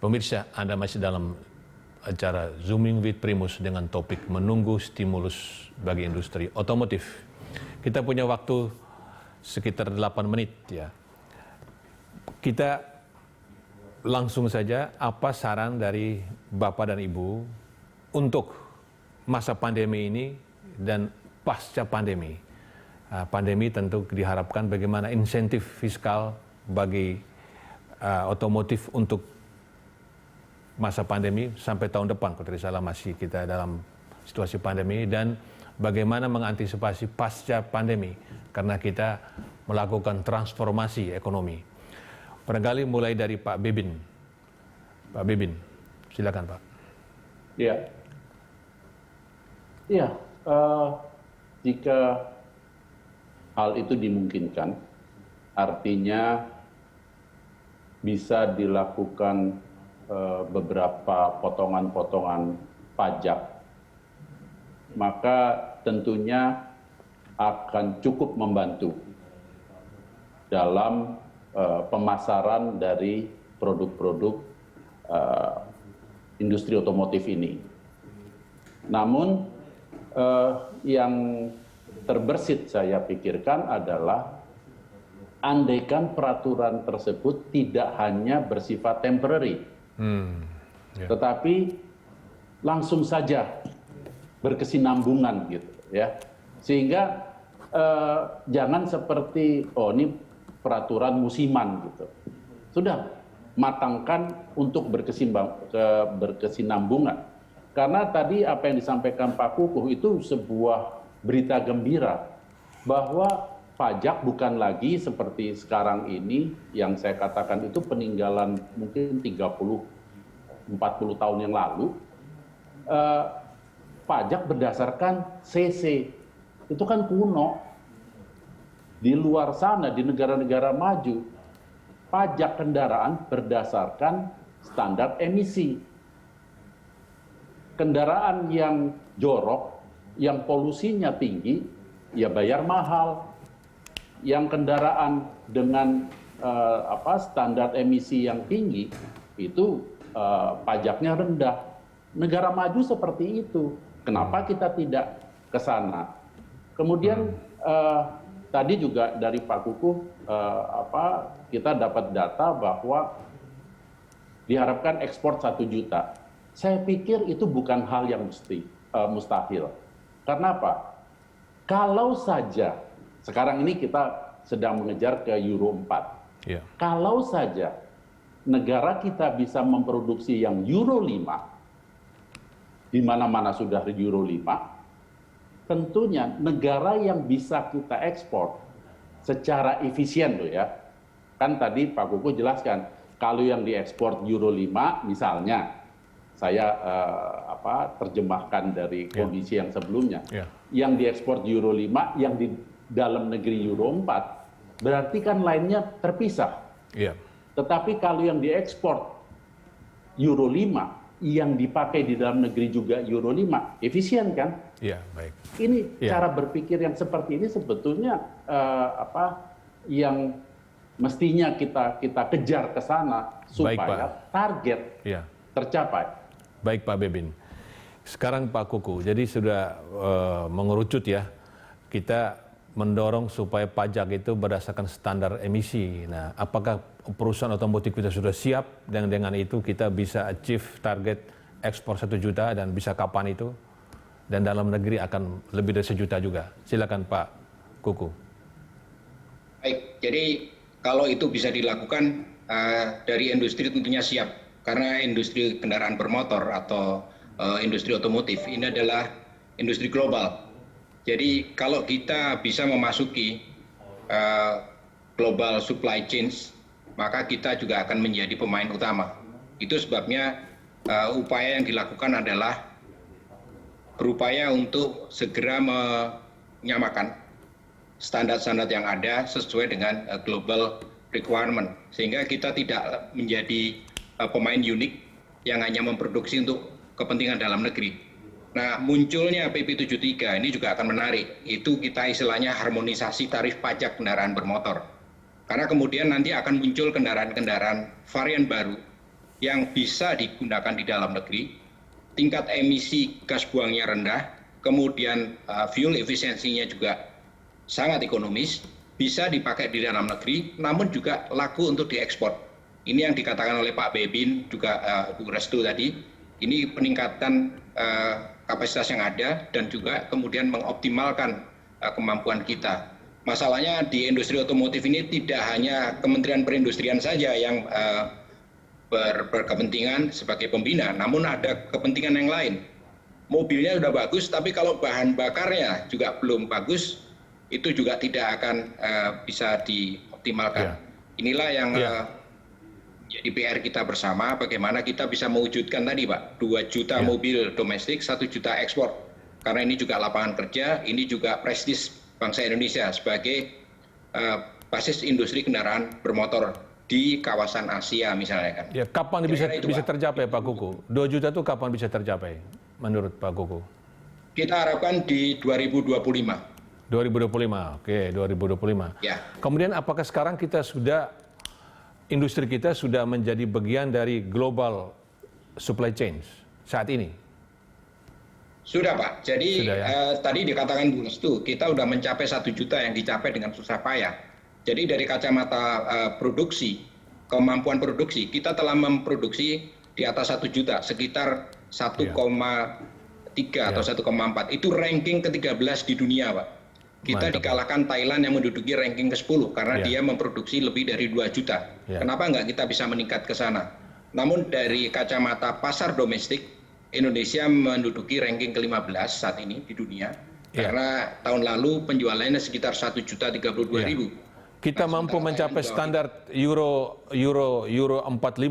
Pemirsa, Anda masih dalam acara Zooming with Primus dengan topik menunggu stimulus bagi industri otomotif. Kita punya waktu sekitar 8 menit ya. Kita langsung saja, apa saran dari Bapak dan Ibu untuk masa pandemi ini dan pasca pandemi? Pandemi tentu diharapkan bagaimana insentif fiskal bagi otomotif untuk masa pandemi sampai tahun depan, kalau tidak salah masih kita dalam situasi pandemi, dan bagaimana mengantisipasi pasca pandemi karena kita melakukan transformasi ekonomi. Barangkali mulai dari Pak Bebin. Pak Bebin, silakan Pak. Iya, jika hal itu dimungkinkan, artinya bisa dilakukan beberapa potongan-potongan pajak, maka tentunya akan cukup membantu dalam pemasaran dari produk-produk industri otomotif ini. Namun yang terbersit saya pikirkan adalah andaikan peraturan tersebut tidak hanya bersifat temporary, tetapi langsung saja berkesinambungan gitu ya, sehingga jangan seperti ini peraturan musiman gitu. Sudah matangkan untuk berkesinambungan. Karena tadi apa yang disampaikan Pak Kukuh itu sebuah berita gembira bahwa pajak bukan lagi seperti sekarang ini yang saya katakan itu peninggalan mungkin 30-40 tahun yang lalu. Pajak berdasarkan CC, itu kan kuno. Di luar sana, di negara-negara maju, pajak kendaraan berdasarkan standar emisi. Kendaraan yang jorok, yang polusinya tinggi, ya bayar mahal. Yang kendaraan dengan standar emisi yang tinggi itu pajaknya rendah. Negara maju seperti itu. Kenapa kita tidak ke sana? Kemudian tadi juga dari Pak Kukuh kita dapat data bahwa diharapkan ekspor 1 juta. Saya pikir itu bukan hal yang mustahil. Karena apa? Kalau saja sekarang ini kita sedang mengejar ke Euro 4. Yeah. Kalau saja negara kita bisa memproduksi yang Euro 5, di mana-mana sudah Euro 5, tentunya negara yang bisa kita ekspor secara efisien loh ya. Kan tadi Pak Kukuh jelaskan, kalau yang diekspor Euro 5 misalnya, saya terjemahkan dari kondisi yang sebelumnya. Yang diekspor Euro 5, yang di dalam negeri Euro 4, berarti kan lainnya terpisah. Tetapi kalau yang diekspor Euro 5, yang dipakai di dalam negeri juga Euro 5, efisien kan? Baik. Ini cara berpikir yang seperti ini sebetulnya yang mestinya kita kejar ke sana supaya target tercapai. Baik Pak Bebin. Sekarang Pak Kukuh, jadi sudah mengerucut ya, kita mendorong supaya pajak itu berdasarkan standar emisi. Nah, apakah perusahaan otomotif kita sudah siap dan dengan itu kita bisa achieve target ekspor 1 juta dan bisa kapan itu? Dan dalam negeri akan lebih dari 1 juta juga. Silakan Pak Kukuh. Baik, jadi kalau itu bisa dilakukan dari industri tentunya siap. Karena industri kendaraan bermotor atau industri otomotif ini adalah industri global. Jadi kalau kita bisa memasuki global supply chains, maka kita juga akan menjadi pemain utama. Itu sebabnya upaya yang dilakukan adalah berupaya untuk segera menyamakan standar-standar yang ada sesuai dengan global requirement. Sehingga kita tidak menjadi pemain unik yang hanya memproduksi untuk kepentingan dalam negeri. Nah, munculnya PP 73 ini juga akan menarik. Itu kita istilahnya harmonisasi tarif pajak kendaraan bermotor. Karena kemudian nanti akan muncul kendaraan-kendaraan varian baru yang bisa digunakan di dalam negeri, tingkat emisi gas buangnya rendah, kemudian fuel efisiensinya juga sangat ekonomis, bisa dipakai di dalam negeri, namun juga laku untuk diekspor. Ini yang dikatakan oleh Pak Bebin, juga Bu Restu tadi, ini peningkatan kapasitas yang ada dan juga kemudian mengoptimalkan kemampuan kita. Masalahnya di industri otomotif ini tidak hanya Kementerian Perindustrian saja yang berkepentingan sebagai pembina, namun ada kepentingan yang lain. Mobilnya sudah bagus, tapi kalau bahan bakarnya juga belum bagus, itu juga tidak akan bisa dioptimalkan. Inilah yang jadi PR kita bersama, bagaimana kita bisa mewujudkan tadi Pak, 2 juta mobil domestik, 1 juta ekspor. Karena ini juga lapangan kerja, ini juga prestis bangsa Indonesia sebagai basis industri kendaraan bermotor di kawasan Asia misalnya kan. Ya, kapan bisa tercapai Pak Kuku? 2 juta itu kapan bisa tercapai menurut Pak Kuku? Kita harapkan di 2025. 2025, oke, 2025. Ya. Kemudian apakah sekarang industri kita sudah menjadi bagian dari global supply chain saat ini? Sudah Pak, jadi sudah, ya? Tadi dikatakan Bu Restu, kita sudah mencapai 1 juta yang dicapai dengan susah payah. Jadi dari kacamata produksi, kemampuan produksi, kita telah memproduksi di atas 1 juta, sekitar 1,3 atau 1,4. Itu ranking ke-13 di dunia Pak. Kita dikalahkan Thailand yang menduduki ranking ke-10 karena dia memproduksi lebih dari 2 juta. Kenapa nggak kita bisa meningkat ke sana? Namun dari kacamata pasar domestik, Indonesia menduduki ranking ke-15 saat ini di dunia. Karena tahun lalu penjualannya sekitar 1.032.000. Kita mampu mencapai standar Euro 45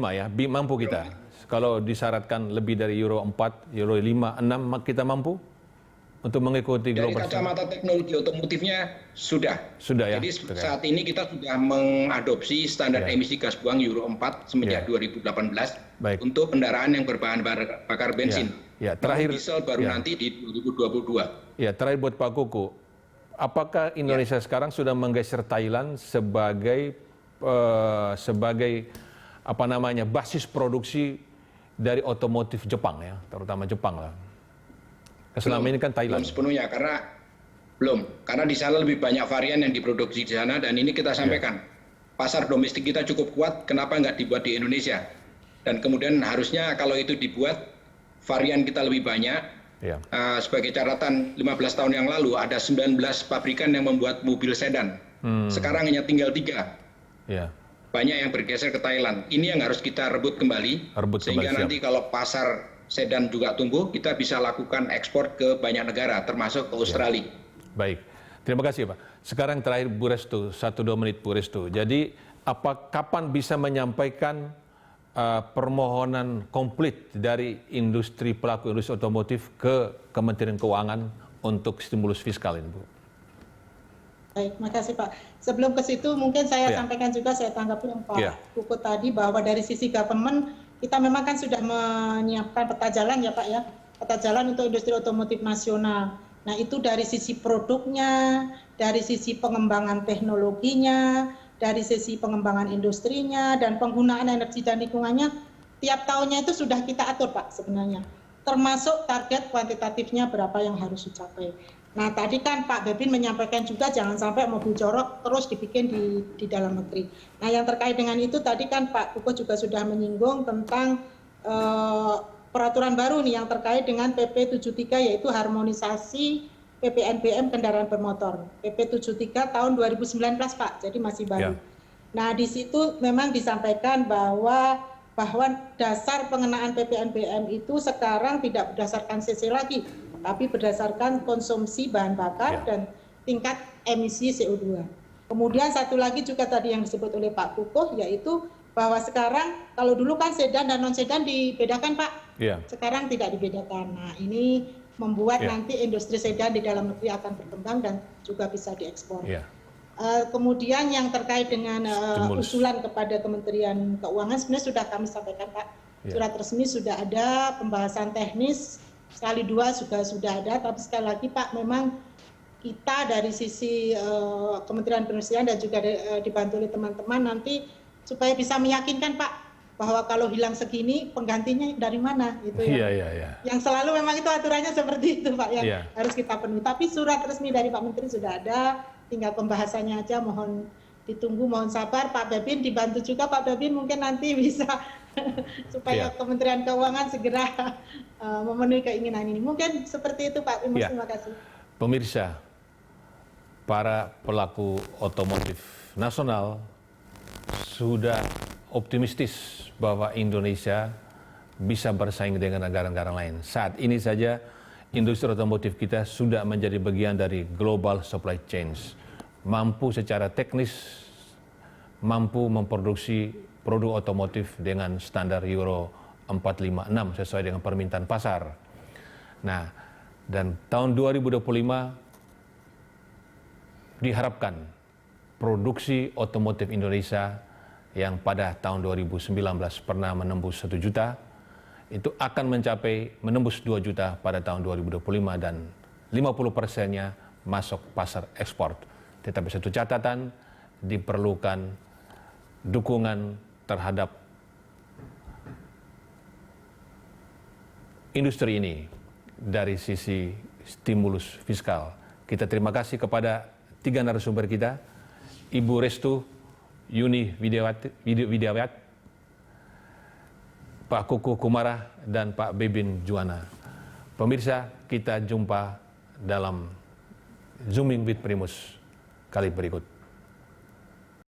ya, mampu kita. Kalau disyaratkan lebih dari Euro 4, Euro 5, 6, kita mampu untuk mengikuti global. Dari kacamata teknologi otomotifnya sudah. Sudah ya. Jadi saat ini kita sudah mengadopsi standar emisi gas buang Euro 4 semenjak 2018 untuk kendaraan yang berbahan bakar bensin. Terakhir diesel baru nanti di 2022. Ya, terakhir buat Pak Kuku. Apakah Indonesia sekarang sudah menggeser Thailand sebagai basis produksi dari otomotif Jepang ya, terutama Jepang lah. Selama ini kan Thailand. Belum sepenuhnya karena di sana lebih banyak varian yang diproduksi di sana dan ini kita sampaikan. Pasar domestik kita cukup kuat, kenapa nggak dibuat di Indonesia? Dan kemudian harusnya kalau itu dibuat varian kita lebih banyak. Sebagai catatan 15 tahun yang lalu ada 19 pabrikan yang membuat mobil sedan. Sekarang hanya tinggal 3. Banyak yang bergeser ke Thailand. Ini yang harus kita rebut kembali. Sehingga nanti kalau pasar sedan juga tumbuh, kita bisa lakukan ekspor ke banyak negara, termasuk ke Australia. Baik, terima kasih Pak. Sekarang terakhir Bu Restu, 1-2 menit Bu Restu. Jadi kapan bisa menyampaikan permohonan komplit dari pelaku industri otomotif ke Kementerian Keuangan untuk stimulus fiskal ini, Bu? Baik, makasih Pak. Sebelum ke situ mungkin saya sampaikan juga, saya tanggapi yang Pak Kuku tadi bahwa dari sisi government kita memang kan sudah menyiapkan peta jalan ya Pak ya, peta jalan untuk industri otomotif nasional. Nah itu dari sisi produknya, dari sisi pengembangan teknologinya, dari sisi pengembangan industrinya dan penggunaan energi dan lingkungannya, tiap tahunnya itu sudah kita atur Pak sebenarnya. Termasuk target kuantitatifnya berapa yang harus dicapai. Nah tadi kan Pak Bebin menyampaikan juga jangan sampai mobil jorok terus dibikin di dalam negeri. Nah yang terkait dengan itu tadi kan Pak Kuku juga sudah menyinggung tentang peraturan baru nih yang terkait dengan PP 73 yaitu harmonisasi PPNBM kendaraan bermotor, PP 73 tahun 2019 Pak, jadi masih baru. Nah di situ memang disampaikan bahwa dasar pengenaan PPNBM itu sekarang tidak berdasarkan CC lagi, tapi berdasarkan konsumsi bahan bakar dan tingkat emisi CO2. Kemudian satu lagi juga tadi yang disebut oleh Pak Kukuh, yaitu bahwa sekarang kalau dulu kan sedan dan non sedan dibedakan Pak, sekarang tidak dibedakan. Nah ini membuat nanti industri sedan di dalam negeri akan berkembang dan juga bisa diekspor. Kemudian yang terkait dengan usulan kepada Kementerian Keuangan sebenarnya sudah kami sampaikan Pak. Surat resmi sudah ada, pembahasan teknis sekali dua sudah ada, tapi sekali lagi Pak memang kita dari sisi Kementerian Perindustrian dan juga dibantu oleh teman-teman nanti supaya bisa meyakinkan Pak bahwa kalau hilang segini penggantinya dari mana gitu ya. Yang selalu memang itu aturannya seperti itu Pak yang harus kita penuhi. Tapi surat resmi dari Pak Menteri sudah ada, tinggal pembahasannya aja, mohon ditunggu, mohon sabar. Pak Babin dibantu juga, Pak Babin mungkin nanti bisa supaya Kementerian Keuangan segera memenuhi keinginan ini. Mungkin seperti itu Pak. Terima kasih. Pemirsa, para pelaku otomotif nasional sudah optimistis bahwa Indonesia bisa bersaing dengan negara-negara lain. Saat ini saja industri otomotif kita sudah menjadi bagian dari global supply chains. Mampu secara teknis, mampu memproduksi produk otomotif dengan standar Euro 456 sesuai dengan permintaan pasar. Nah, dan tahun 2025 diharapkan produksi otomotif Indonesia yang pada tahun 2019 pernah menembus 1 juta, itu akan menembus 2 juta pada tahun 2025 dan 50%-nya masuk pasar ekspor. Tetapi satu catatan, diperlukan dukungan terhadap industri ini dari sisi stimulus fiskal. Kita terima kasih kepada 3 narasumber kita, Ibu Restu Yuni Widiawat, Pak Kuku Kumara, dan Pak Bebin Juwana. Pemirsa, kita jumpa dalam Zooming with Primus kali berikut.